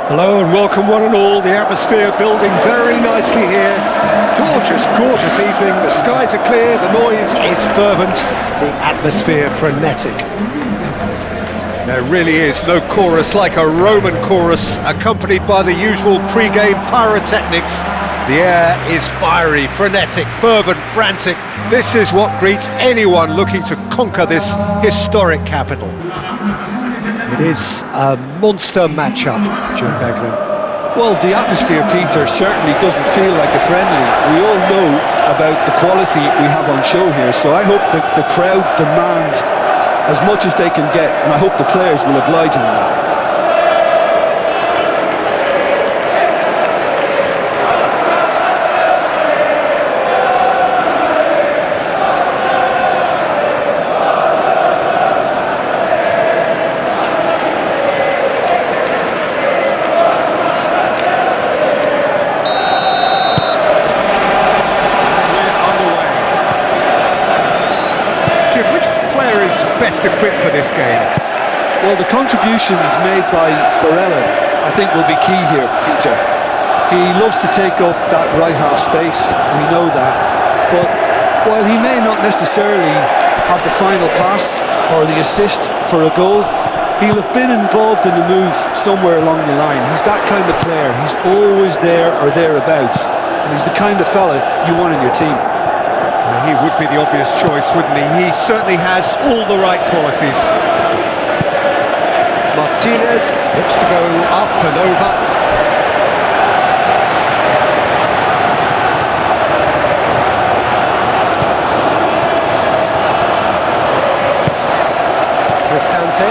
Hello and welcome one and all. The atmosphere building very nicely here. Gorgeous, gorgeous evening. The skies are clear, the noise is fervent, the atmosphere frenetic. There really is no chorus like a Roman chorus, accompanied by the usual pre-game pyrotechnics. The air is fiery, frenetic, fervent, frantic. This is what greets anyone looking to conquer this historic capital. It is a monster matchup, Jim Beglin. Well, the atmosphere, Peter, certainly doesn't feel like a friendly. We all know about the quality we have on show here, so I hope that the crowd demand as much as they can get, and I hope the players will oblige on that. Best equipped for this game? Well, the contributions made by Barella, I think, will be key here, Peter. He loves to take up that right half space, we know that, but while he may not necessarily have the final pass or the assist for a goal, he'll have been involved in the move somewhere along the line. He's that kind of player. He's always there or thereabouts, and he's the kind of fella you want in your team. He would be the obvious choice, wouldn't he? He certainly has all the right qualities. Martinez looks to go up and over. Cristante.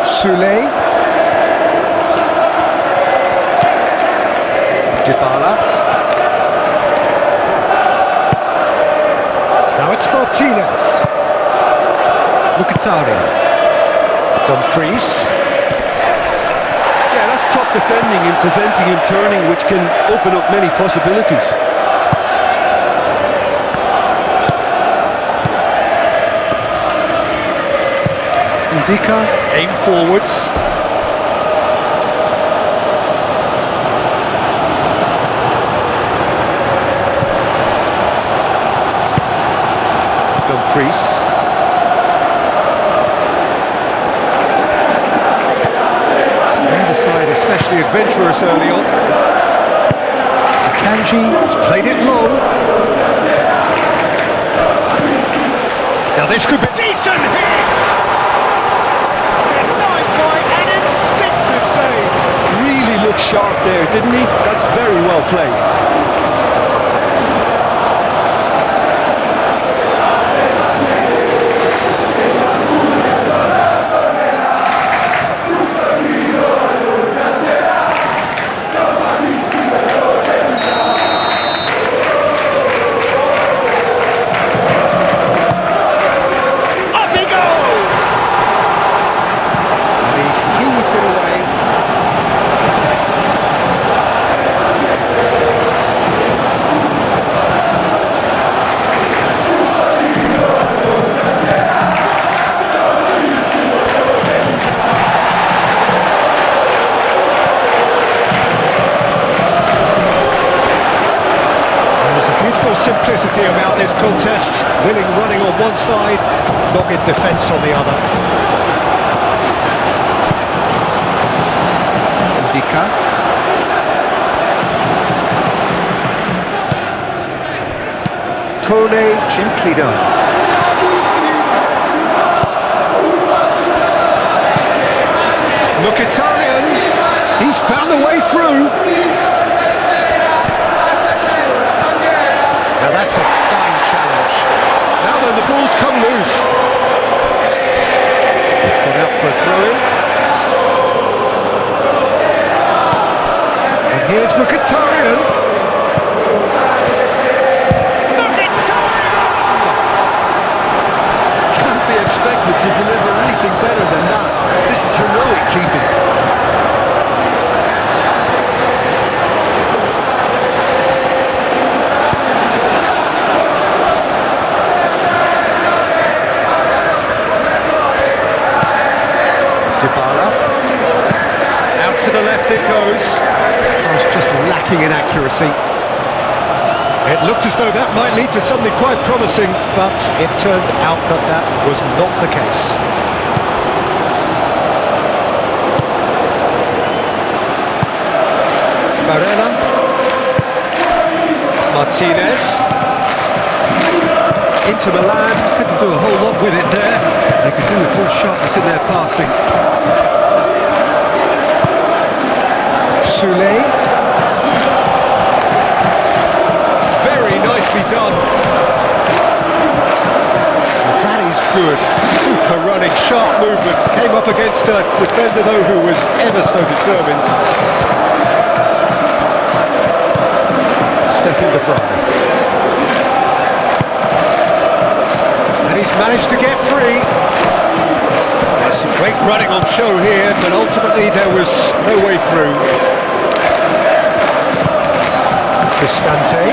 Soulé. Dybala. Now it's Martinez. Mkhitaryan. Dumfries. Yeah, that's top defending and preventing him turning, which can open up many possibilities. Ndika, aim forwards. Dumfries. Neither side especially adventurous early on. Akanji has played it low. Now this could be decent hit! Denied by an instinctive save. Really looked sharp there, didn't he? That's very well played. Simplicity about this contest, willing running on one side, dogged defence on the other. Ndika. Kone gently done. Mkhitaryan, he's found a way through. Now that's a fine challenge. Now then, the ball's come loose. It's gone out for a throw-in. And here's Mkhitaryan. Mkhitaryan! Can't be expected to deliver anything better than that. This is heroic keeping. lacking in accuracy. It looked as though that might lead to something quite promising, but it turned out that that was not the case. Barella. Martinez. Into Milan. Couldn't do a whole lot with it there. They could do with more sharpness in their passing. Soulé. Very nicely done. That is good. Super running, sharp movement. Came up against a defender though who was ever so determined. Stefan de Vrij. And he's managed to get free. There's some great running on show here, but ultimately there was no way through. Cristante.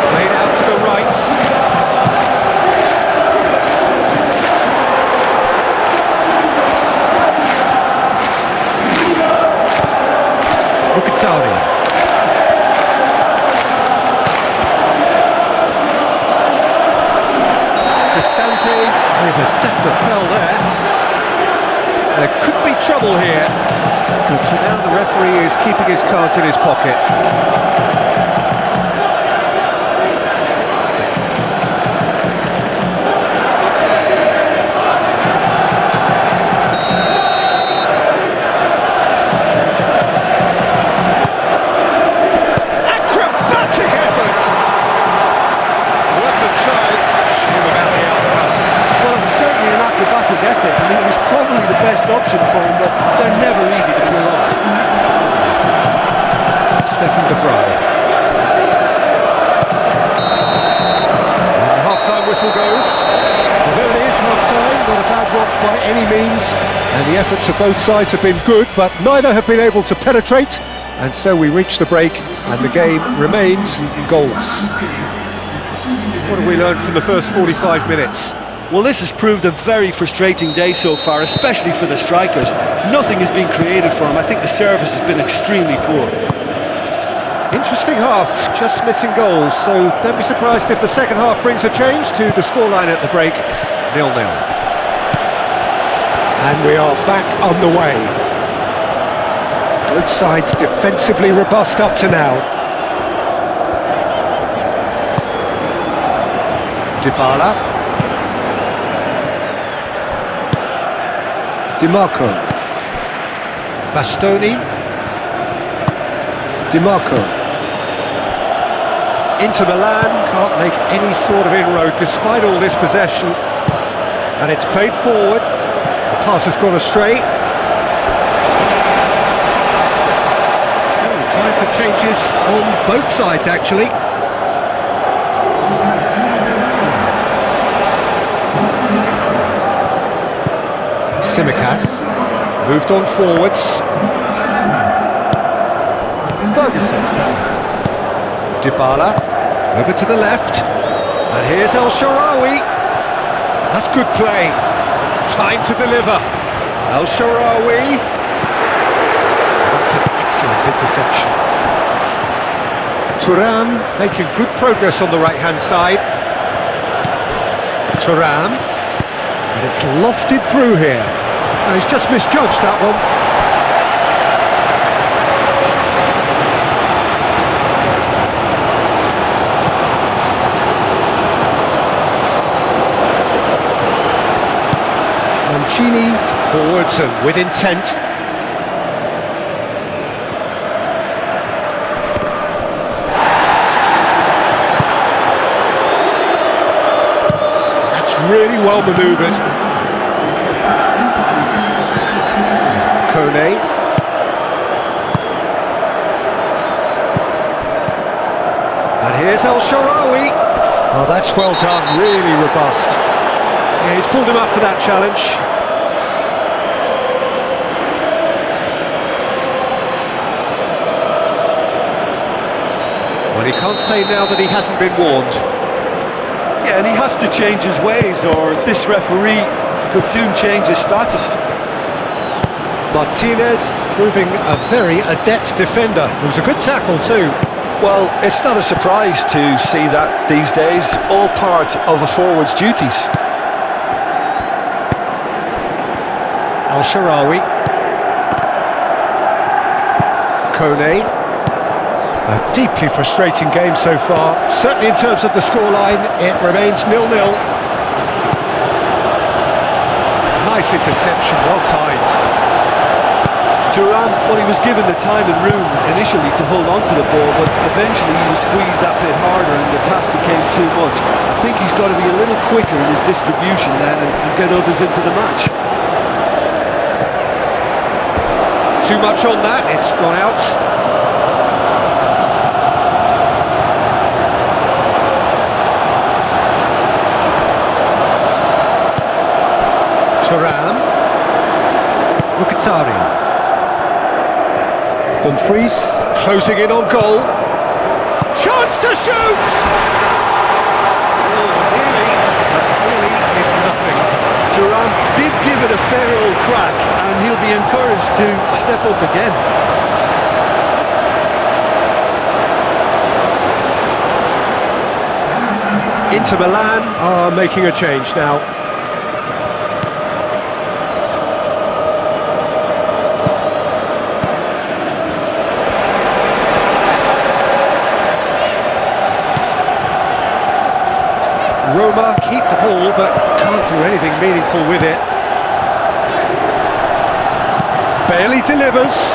Played out to the right. Mkhitaryan. Cristante with a definite foul there. There could be trouble here. But for now the referee is keeping his cards in his pocket. Effort. I mean, it was probably the best option for him, but they're never easy to pull off. Stefan de Vrij. And the half-time whistle goes. Well, there it is, half-time. Not a bad watch by any means. And the efforts of both sides have been good, but neither have been able to penetrate. And so we reach the break, and the game remains goalless. What have we learned from the first 45 minutes? Well, this has proved a very frustrating day so far, especially for the strikers. Nothing has been created for them. I think the service has been extremely poor. Interesting half, just missing goals, so don't be surprised if the second half brings a change to the scoreline at the break, 0-0. And we are back on the way. Both sides defensively robust up to now. Dybala. Di Marco. Bastoni. Di Marco. Into Milan, can't make any sort of inroad despite all this possession. And it's played forward. The pass has gone astray. So time for changes on both sides actually. Tsimikas moved on forwards. Ferguson. Dybala over to the left. And here's El Shaarawy. That's good play. Time to deliver. El Shaarawy. That's an excellent interception. Thuram making good progress on the right-hand side. Thuram. And it's lofted through here. Now, he's just misjudged that one. Mancini forwards and with intent. That's really well manoeuvred. Kone. And here's El Shaarawy. Oh, that's well done, really robust. Yeah, he's pulled him up for that challenge. Well, he can't say now that he hasn't been warned. Yeah, and he has to change his ways, or this referee could soon change his status. Martinez proving a very adept defender. It was a good tackle too. Well, it's not a surprise to see that these days, all part of a forward's duties. Al-Sharawi. Kone. A deeply frustrating game so far. Certainly in terms of the scoreline, it remains 0-0. Nice interception, well timed. Thuram, well, he was given the time and room initially to hold on to the ball, but eventually he was squeezed that bit harder and the task became too much. I think he's got to be a little quicker in his distribution then and get others into the match. Too much on that, it's gone out. Thuram. Mkhitaryan. Dumfries closing in on goal. Chance to shoot! Oh, nearly, but really is nothing. Thuram did give it a fair old crack and he'll be encouraged to step up again. Inter Milan are making a change now. Roma keep the ball but can't do anything meaningful with it. Bailey delivers.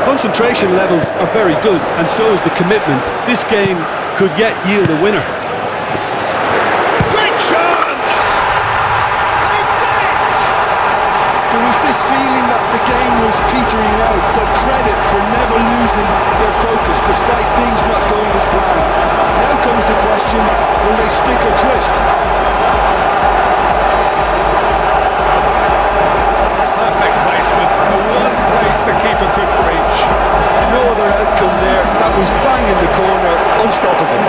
Concentration levels are very good and so is the commitment. This game could yet yield a winner. Great chance! They've done it! There was this feeling that the game was petering out, but credit for never losing their focus despite things not going as planned. Now comes the question, will they stick or twist? Perfect placement, the one place the keeper couldn't reach. No other outcome there, that was bang in the corner, unstoppable.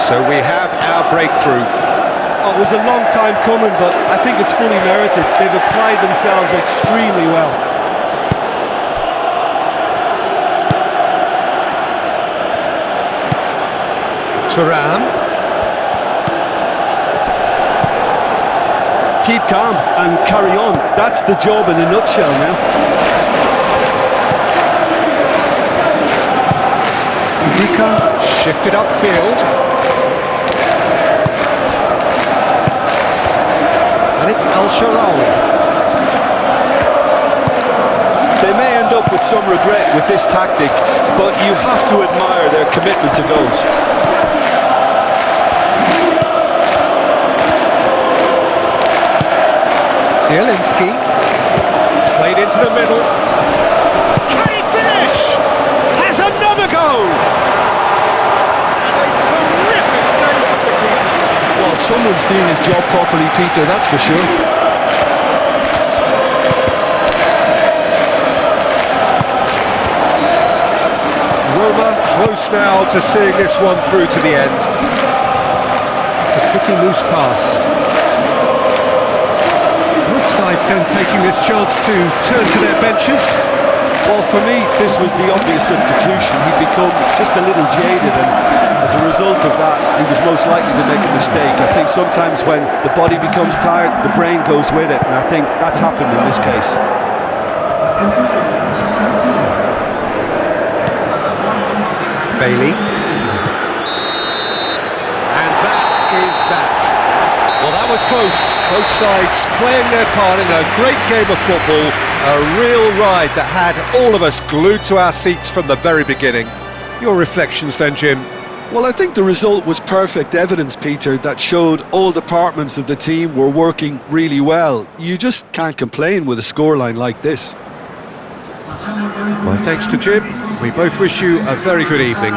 So we have our breakthrough. Oh, it was a long time coming, but I think it's fully merited. They've applied themselves extremely well. Thuram. Keep calm and carry on. That's the job in a nutshell now. Mika shifted upfield. And it's Al-Sharawi. They may end up with some regret with this tactic, but you have to admire their commitment to goals. Zielinski played into the middle. Can he finish? Has another goal! And a terrific save from the keeper. Well, someone's doing his job properly, Peter, that's for sure. Roma close now to seeing this one through to the end. It's a pretty loose pass. Both sides then taking this chance to turn to their benches. Well, for me, this was the obvious substitution. He'd become just a little jaded, and as a result of that, he was most likely to make a mistake. I think sometimes when the body becomes tired, the brain goes with it, and I think that's happened in this case. Bailey. And that is that. Well, that was close. Both sides playing their part in a great game of football. A real ride that had all of us glued to our seats from the very beginning. Your reflections then, Jim? Well, I think the result was perfect evidence, Peter, that showed all departments of the team were working really well. You just can't complain with a scoreline like this. My thanks to Jim. We both wish you a very good evening.